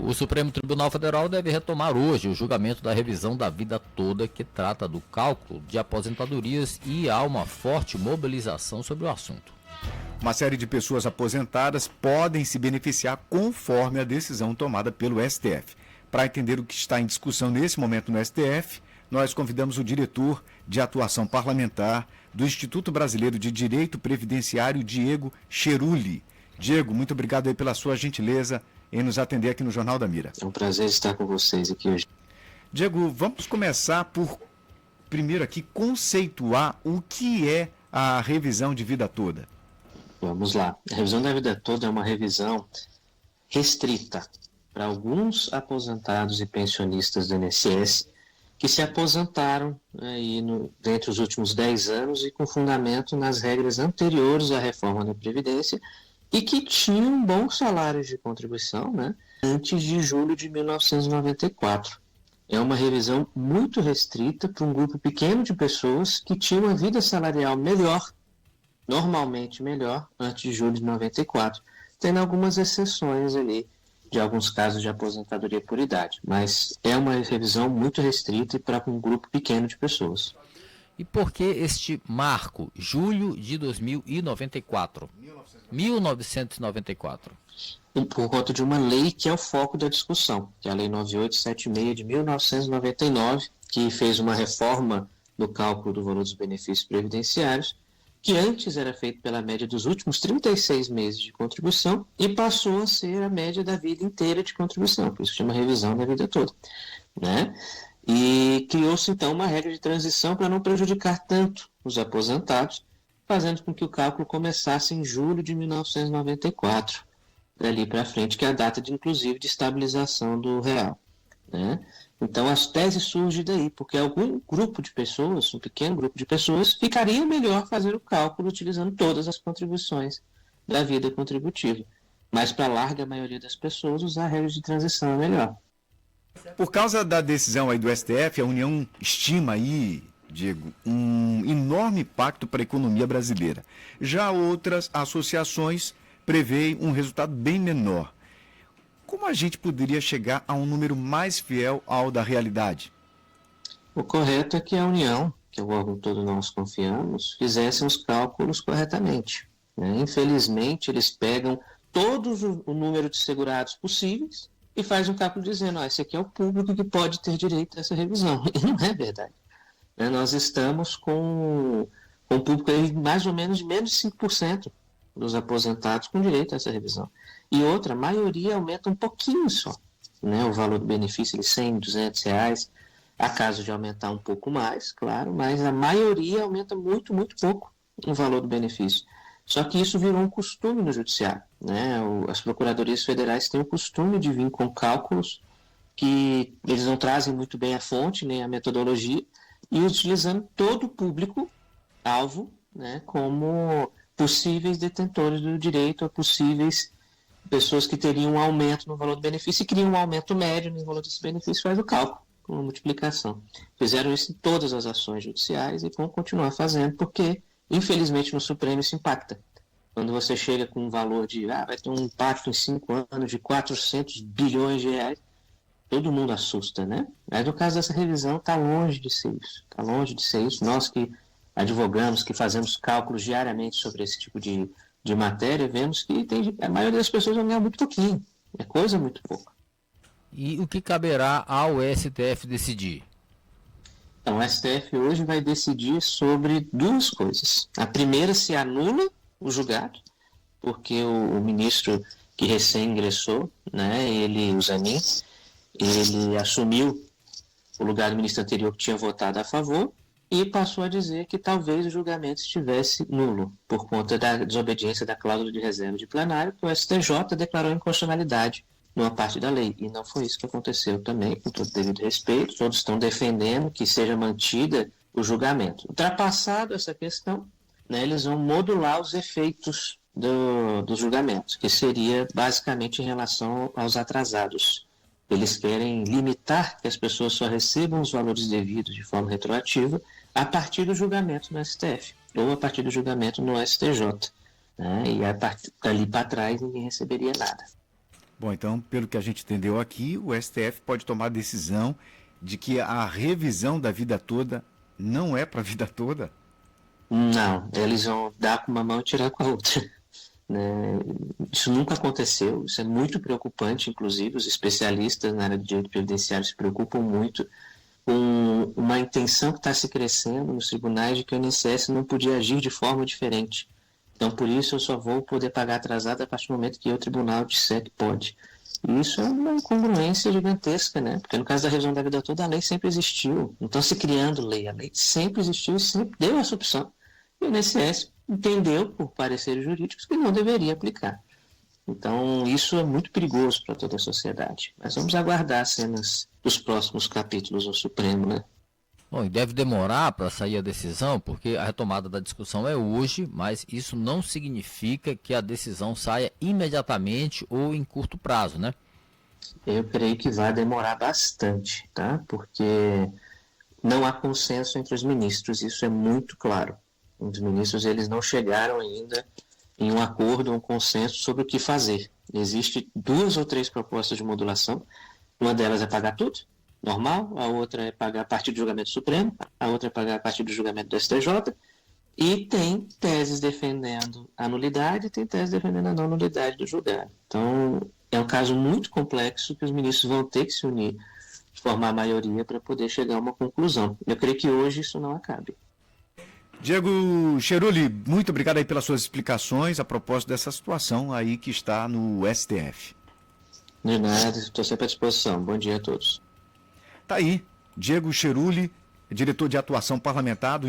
O Supremo Tribunal Federal deve retomar hoje o julgamento da revisão da vida toda, que trata do cálculo de aposentadorias, e há uma forte mobilização sobre o assunto. Uma série de pessoas aposentadas podem se beneficiar conforme a decisão tomada pelo STF. Para entender o que está em discussão nesse momento no STF, nós convidamos o diretor de atuação parlamentar do Instituto Brasileiro de Direito Previdenciário, Diego Cheruli. Diego, muito obrigado aí pela sua gentileza em nos atender aqui no Jornal da Mira. É um prazer estar com vocês aqui hoje. Diego, vamos começar por, primeiro aqui, conceituar o que é a revisão de vida toda. Vamos lá. A revisão da vida toda é uma revisão restrita para alguns aposentados e pensionistas do INSS que se aposentaram aí dentre os últimos 10 anos e com fundamento nas regras anteriores à reforma da Previdência e que tinham bons salários de contribuição, né, antes de julho de 1994. É uma revisão muito restrita para um grupo pequeno de pessoas que tinham uma vida salarial melhor, normalmente melhor, antes de julho de 94, tendo algumas exceções ali de alguns casos de aposentadoria por idade, mas é uma revisão muito restrita e para um grupo pequeno de pessoas. E por que este marco, julho de 2094? 1994. Por conta de uma lei que é o foco da discussão, que é a Lei 9876 de 1999, que fez uma reforma no cálculo do valor dos benefícios previdenciários, que antes era feito pela média dos últimos 36 meses de contribuição e passou a ser a média da vida inteira de contribuição, por isso chama revisão da vida toda, né? E criou-se então uma regra de transição para não prejudicar tanto os aposentados, fazendo com que o cálculo começasse em julho de 1994, dali para frente, que é a data de inclusive de estabilização do real, né? Então as teses surgem daí, porque algum grupo de pessoas, um pequeno grupo de pessoas, ficaria melhor fazer o cálculo utilizando todas as contribuições da vida contributiva. Mas para a larga maioria das pessoas, usar a regra de transição é melhor. Por causa da decisão aí do STF, a União estima aí, Diego, um enorme impacto para a economia brasileira. Já outras associações preveem um resultado bem menor. Como a gente poderia chegar a um número mais fiel ao da realidade? O correto é que a União, que é o órgão todo nós confiamos, fizessem os cálculos corretamente, né? Infelizmente, eles pegam todos o número de segurados possíveis e faz um cálculo dizendo, esse aqui é o público que pode ter direito a essa revisão. E não é verdade. Nós estamos com um público aí mais ou menos de menos de 5% dos aposentados com direito a essa revisão. E outra, a maioria aumenta um pouquinho só, né? O valor do benefício de 100, 200 reais, há caso de aumentar um pouco mais, claro, mas a maioria aumenta muito, muito pouco o valor do benefício. Só que isso virou um costume no judiciário, né? As procuradorias federais têm o costume de vir com cálculos que eles não trazem muito bem a fonte, nem a metodologia, e utilizando todo o público-alvo, né, como possíveis detentores do direito, ou possíveis pessoas que teriam um aumento no valor do benefício e queriam um aumento médio no valor desse benefício, faz o cálculo, com uma multiplicação. Fizeram isso em todas as ações judiciais e vão continuar fazendo, porque, infelizmente, no Supremo isso impacta. Quando você chega com um valor de, vai ter um impacto em 5 anos de 400 bilhões de reais, todo mundo assusta, né? Mas no caso dessa revisão, está longe de ser isso. Está longe de ser isso. Nós que advogamos, que fazemos cálculos diariamente sobre esse tipo de matéria, vemos que a maioria das pessoas vai ganhar muito pouquinho. É coisa muito pouca. E o que caberá ao STF decidir? Então, o STF hoje vai decidir sobre duas coisas. A primeira, se anula o julgado, porque o ministro que recém ingressou, né, o Zanin, ele assumiu o lugar do ministro anterior que tinha votado a favor e passou a dizer que talvez o julgamento estivesse nulo, por conta da desobediência da cláusula de reserva de plenário, que o STJ declarou inconstitucionalidade numa parte da lei. E não foi isso que aconteceu também, com todo devido respeito. Todos estão defendendo que seja mantida o julgamento. Ultrapassado essa questão, né, eles vão modular os efeitos do julgamento, que seria basicamente em relação aos atrasados. Eles querem limitar que as pessoas só recebam os valores devidos de forma retroativa a partir do julgamento no STF ou a partir do julgamento no STJ, né? E dali para trás ninguém receberia nada. Bom, então, pelo que a gente entendeu aqui, o STF pode tomar a decisão de que a revisão da vida toda não é para a vida toda? Não, eles vão dar com uma mão e tirar com a outra. Né? Isso nunca aconteceu, isso é muito preocupante, inclusive os especialistas na área de direito previdenciário se preocupam muito com uma intenção que está se crescendo nos tribunais de que o INSS não podia agir de forma diferente. Então, por isso, eu só vou poder pagar atrasado a partir do momento que o tribunal disser que pode. E isso é uma incongruência gigantesca, né? Porque no caso da revisão da vida toda, a lei sempre existiu. Não estão se criando lei, a lei sempre existiu e sempre deu essa opção. E o INSS entendeu, por pareceres jurídicos, que não deveria aplicar. Então, isso é muito perigoso para toda a sociedade. Mas vamos aguardar cenas dos próximos capítulos do Supremo, né? Bom, e deve demorar para sair a decisão, porque a retomada da discussão é hoje, mas isso não significa que a decisão saia imediatamente ou em curto prazo, né? Eu creio que vai demorar bastante, tá? Porque não há consenso entre os ministros, isso é muito claro. Os ministros, eles não chegaram ainda em um acordo, um consenso sobre o que fazer. Existem 2 ou 3 propostas de modulação, uma delas é pagar tudo, normal, a outra é pagar a partir do julgamento supremo, a outra é pagar a partir do julgamento do STJ, e tem teses defendendo a nulidade e tem teses defendendo a não nulidade do julgado. Então, é um caso muito complexo que os ministros vão ter que se unir, formar a maioria para poder chegar a uma conclusão. Eu creio que hoje isso não acabe. Diego Cheruli, muito obrigado aí pelas suas explicações a propósito dessa situação aí que está no STF. De nada, estou sempre à disposição. Bom dia a todos. Tá aí, Diego Cheruli, diretor de atuação parlamentar do